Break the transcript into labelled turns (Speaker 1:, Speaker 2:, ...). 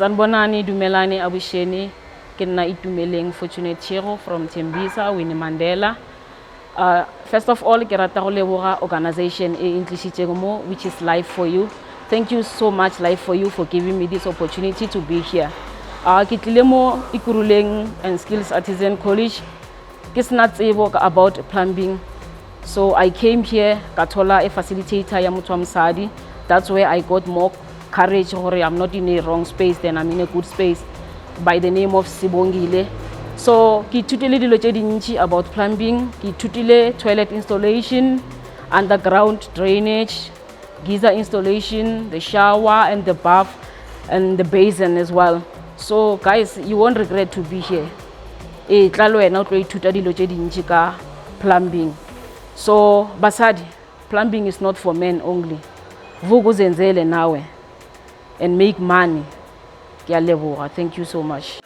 Speaker 1: Sanbonani, Dumelani, Abusheni, Kena Itumeleng, Fortunate Chiro from Tembisa, Winnie Mandela. First of all, Keratahole organization which is Life for You. Thank you so much, Life for You, for giving me this opportunity to be here. Kitlemo Ikuruleng and Skills Artisan College. Kisnat about plumbing. So I came here, Katola, a facilitator, Yamutwam Sadi. That's where I got more courage. I'm not in a wrong space, then I'm in a good space. By the name of Sibongile. So, ki tutile di about plumbing, ki tutile toilet installation, underground drainage, geyser installation, the shower and the bath and the basin as well. So, guys, you won't regret to be here. Plumbing. So, basadi, plumbing is not for men only. Vuguzenzele nawe and make money. Thank you so much.